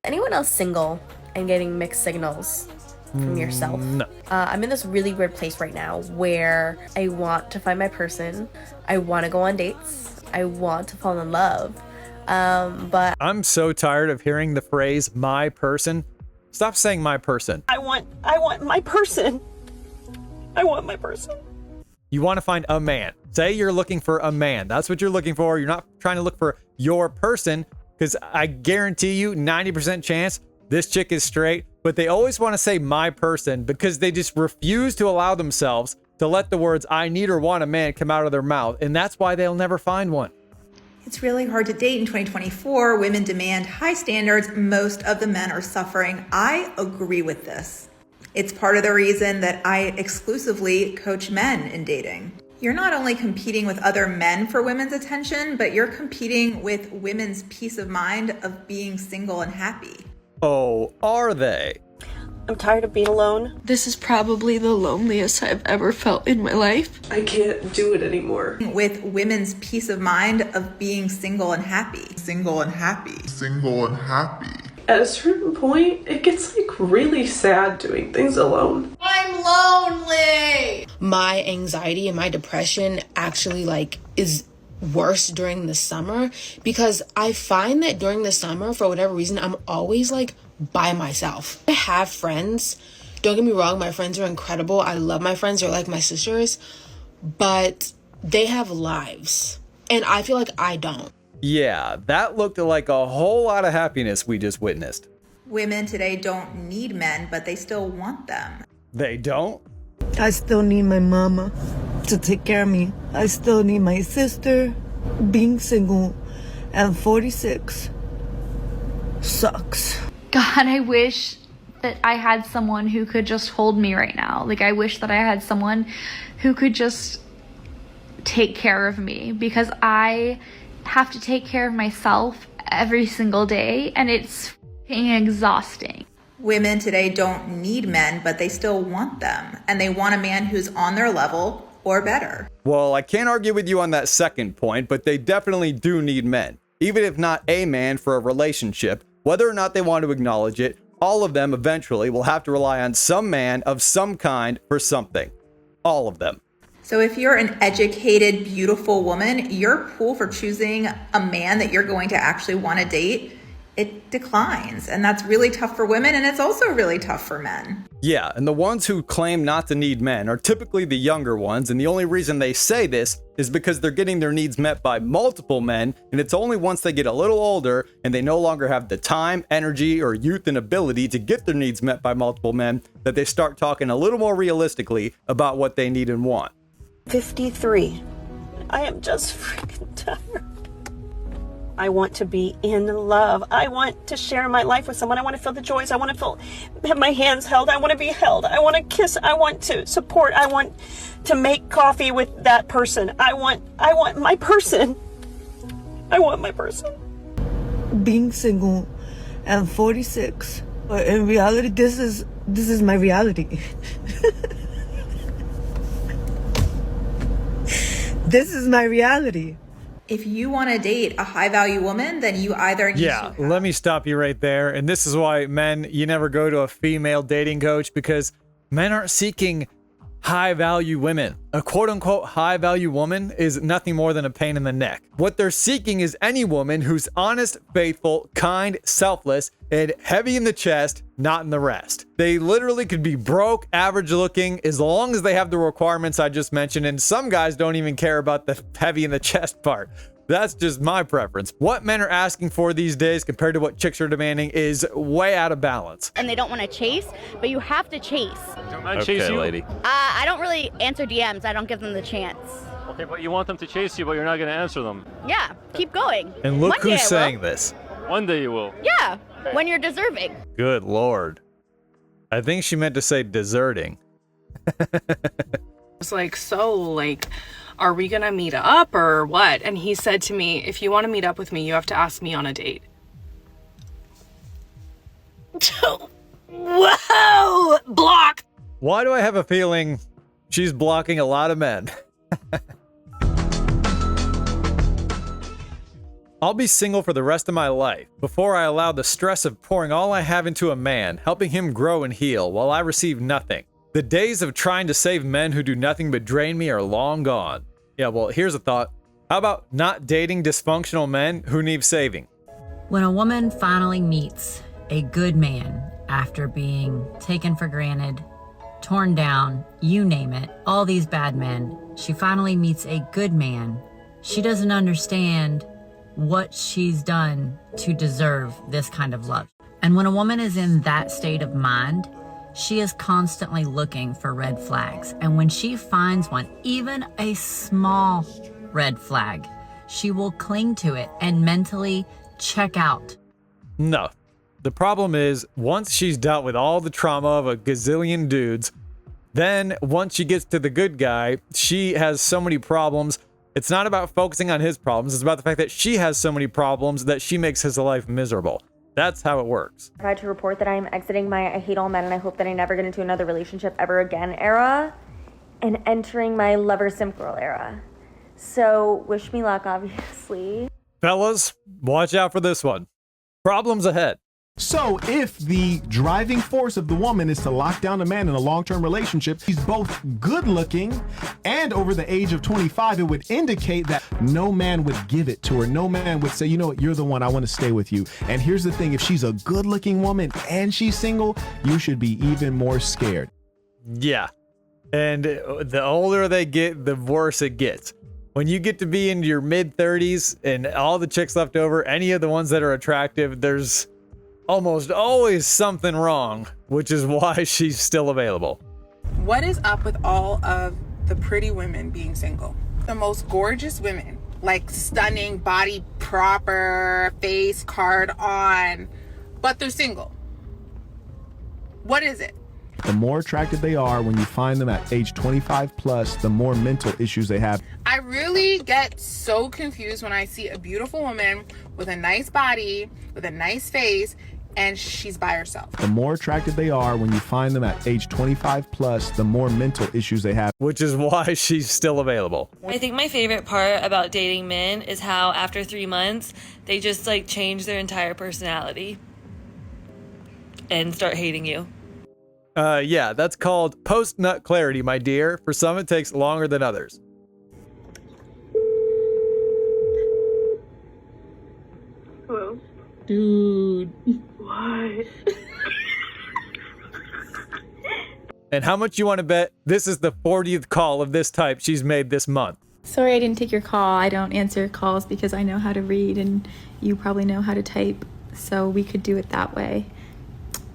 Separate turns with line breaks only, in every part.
anyone else single and getting mixed signals from yourself?
No.
I'm in this really weird place right now where I want to find my person. I want to go on dates. I want to fall in love. But
I'm so tired of hearing the phrase my person. Stop saying my person.
I want my person. I want my person.
You want to find a man. Say you're looking for a man. That's what you're looking for. You're not trying to look for your person, because I guarantee you 90% chance this chick is straight, but they always want to say my person because they just refuse to allow themselves to let the words I need or want a man come out of their mouth. And that's why they'll never find one.
It's really hard to date in 2024. Women demand high standards. Most of the men are suffering. I agree with this. It's part of the reason that I exclusively coach men in dating. You're not only competing with other men for women's attention, but you're competing with women's peace of mind of being single and happy.
Oh, are they?
I'm tired of being alone.
This is probably the loneliest I've ever felt in my life.
I can't do it anymore.
With women's peace of mind of being single and happy. Single and happy.
Single and happy.
At a certain point, it gets like really sad doing things alone.
I'm lonely.
My anxiety and my depression actually is worse during the summer, because I find that during the summer, for whatever reason, I'm always by myself. I have friends. Don't get me wrong, my friends are incredible. I love my friends. They're like my sisters, but they have lives and I feel like I don't.
Yeah, that looked like a whole lot of happiness we just witnessed.
Women today don't need men, but they still want them.
They don't?
I still need my mama to take care of me. I still need my sister. Being single at 46 sucks.
God, I wish that I had someone who could just hold me right now. I wish that I had someone who could just take care of me, because I have to take care of myself every single day and it's f***ing exhausting.
Women today don't need men, but they still want them. And they want a man who's on their level or better.
Well, I can't argue with you on that second point, but they definitely do need men. Even if not a man for a relationship, whether or not they want to acknowledge it, all of them eventually will have to rely on some man of some kind for something. All of them.
So if you're an educated, beautiful woman, your pool for choosing a man that you're going to actually want to date, it declines. And that's really tough for women, and it's also really tough for men.
Yeah, and the ones who claim not to need men are typically the younger ones, and the only reason they say this is because they're getting their needs met by multiple men, and it's only once they get a little older and they no longer have the time, energy, or youth and ability to get their needs met by multiple men that they start talking a little more realistically about what they need and want.
53. I am just freaking tired. I want to be in love. I want to share my life with someone. I want to feel the joys. I want to have my hands held. I want to be held. I want to kiss. I want to support. I want to make coffee with that person. I want my person. I want my person.
Being single at 46. But in reality, this is my reality. This is my reality.
If you want to date a high-value woman, then you either need
Yeah, let me stop you right there. And this is why, men, you never go to a female dating coach, because men aren't seeking high-value women. A quote-unquote high-value woman is nothing more than a pain in the neck. What they're seeking is any woman who's honest, faithful, kind, selfless, and heavy in the chest, not in the rest. They literally could be broke, average looking, as long as they have the requirements I just mentioned, and some guys don't even care about the heavy in the chest part. That's just my preference. What men are asking for these days compared to what chicks are demanding is way out of balance.
And they don't want to chase, but you have to chase.
Don't I chase you?
Lady.
I don't really answer DMs. I don't give them the chance.
Okay, but you want them to chase you, but you're not going to answer them.
Yeah, keep going.
And look
One day I
who's
will.
saying this.
One day you will.
Yeah, when you're deserving.
Good Lord. I think she meant to say deserting.
It's are we gonna meet up or what? And he said to me, if you want to meet up with me, you have to ask me on a date. Whoa! Block!
Why do I have a feeling she's blocking a lot of men? I'll be single for the rest of my life before I allow the stress of pouring all I have into a man, helping him grow and heal while I receive nothing. The days of trying to save men who do nothing but drain me are long gone. Yeah, well, here's a thought. How about not dating dysfunctional men who need saving?
When a woman finally meets a good man after being taken for granted, torn down, you name it, all these bad men, she finally meets a good man. She doesn't understand what she's done to deserve this kind of love. And when a woman is in that state of mind, she is constantly looking for red flags. And when she finds one, even a small red flag, she will cling to it and mentally check out.
No. The problem is, once she's dealt with all the trauma of a gazillion dudes, then once she gets to the good guy, she has so many problems. It's not about focusing on his problems. It's about the fact that she has so many problems that she makes his life miserable. That's how it works.
I tried to report that I'm exiting my I hate all men and I hope that I never get into another relationship ever again era and entering my lover simp girl era. So wish me luck, obviously.
Fellas, watch out for this one. Problems ahead.
So if the driving force of the woman is to lock down a man in a long-term relationship, he's both good looking and over the age of 25, it would indicate that no man would give it to her. No man would say, you know what, you're the one, I want to stay with you. And here's the thing, if she's a good looking woman and she's single, you should be even more scared.
Yeah. And the older they get, the worse it gets. When you get to be in your mid-30s and all the chicks left over, any of the ones that are attractive, there's almost always something wrong, which is why she's still available.
What is up with all of the pretty women being single? The most gorgeous women, like stunning, body proper, face card on, but they're single. What is it?
The more attractive they are when you find them at age 25 plus, the more mental issues they have.
I really get so confused when I see a beautiful woman with a nice body, with a nice face, and she's by herself.
The more attractive they are when you find them at age 25 plus, the more mental issues they have.
Which is why she's still available.
I think my favorite part about dating men is how after 3 months, they just like change their entire personality and start hating you.
Yeah, that's called post-nut clarity, my dear. For some, it takes longer than others.
Hello?
Dude.
What?
And how much you want to bet this is the 40th call of this type she's made this month?
Sorry I didn't take your call. I don't answer calls because I know how to read and you probably know how to type. So we could do it that way.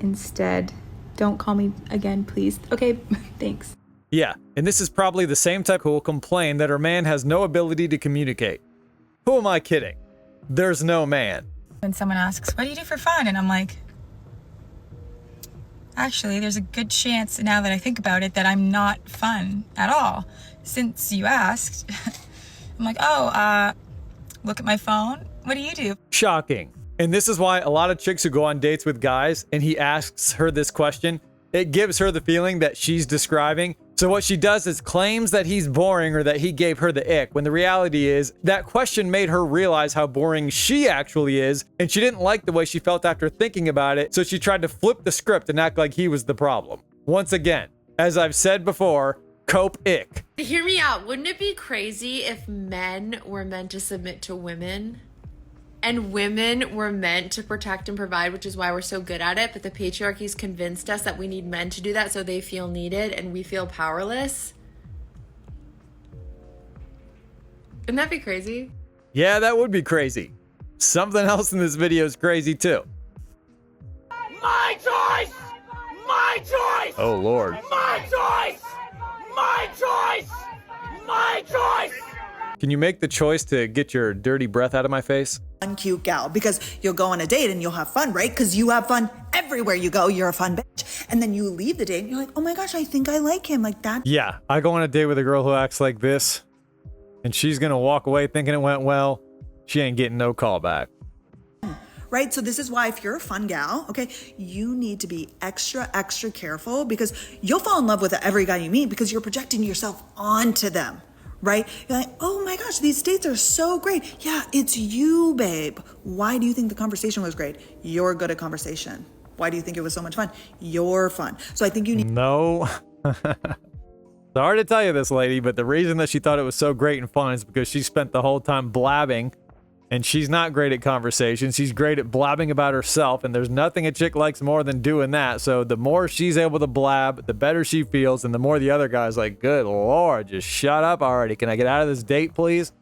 Instead, don't call me again, please. Okay, thanks.
Yeah, and this is probably the same type who will complain that her man has no ability to communicate. Who am I kidding? There's no man.
When someone asks, what do you do for fun? And I'm like, actually, there's a good chance now that I think about it that I'm not fun at all. Since you asked, I'm like, look at my phone. What do you do?
Shocking. And this is why a lot of chicks who go on dates with guys and he asks her this question, it gives her the feeling that she's describing. So what she does is claims that he's boring or that he gave her the ick, when the reality is that question made her realize how boring she actually is, and she didn't like the way she felt after thinking about it, so she tried to flip the script and act like he was the problem. Once again, as I've said before, cope ick.
Hear me out. Wouldn't it be crazy if men were meant to submit to women? And women were meant to protect and provide, which is why we're so good at it. But the patriarchy's convinced us that we need men to do that so they feel needed and we feel powerless. Wouldn't that be crazy?
Yeah, that would be crazy. Something else in this video is crazy too.
My choice! My choice!
Oh, Lord.
My choice! My choice! My choice!
Can you make the choice to get your dirty breath out of my face?
One cute gal, because you'll go on a date and you'll have fun, right? Because you have fun everywhere you go. You're a fun bitch. And then you leave the date and you're like, oh my gosh, I think I like him. Like that.
Yeah, I go on a date with a girl who acts like this, and she's gonna walk away thinking it went well. She ain't getting no call back.
Right? So this is why if you're a fun gal, okay, you need to be extra careful, because you'll fall in love with every guy you meet because you're projecting yourself onto them. right? You're like, oh my gosh, these dates are so great. Yeah, it's you, babe. Why do you think the conversation was great? You're good at conversation. Why do you think it was so much fun? You're fun. So I think you need...
No. Sorry to tell you this, lady, but the reason that she thought it was so great and fun is because she spent the whole time blabbing, and she's not great at conversation. She's great at blabbing about herself, and there's nothing a chick likes more than doing that. So the more she's able to blab, the better she feels, and the more the other guy's like, good Lord, just shut up already. Can I get out of this date, please?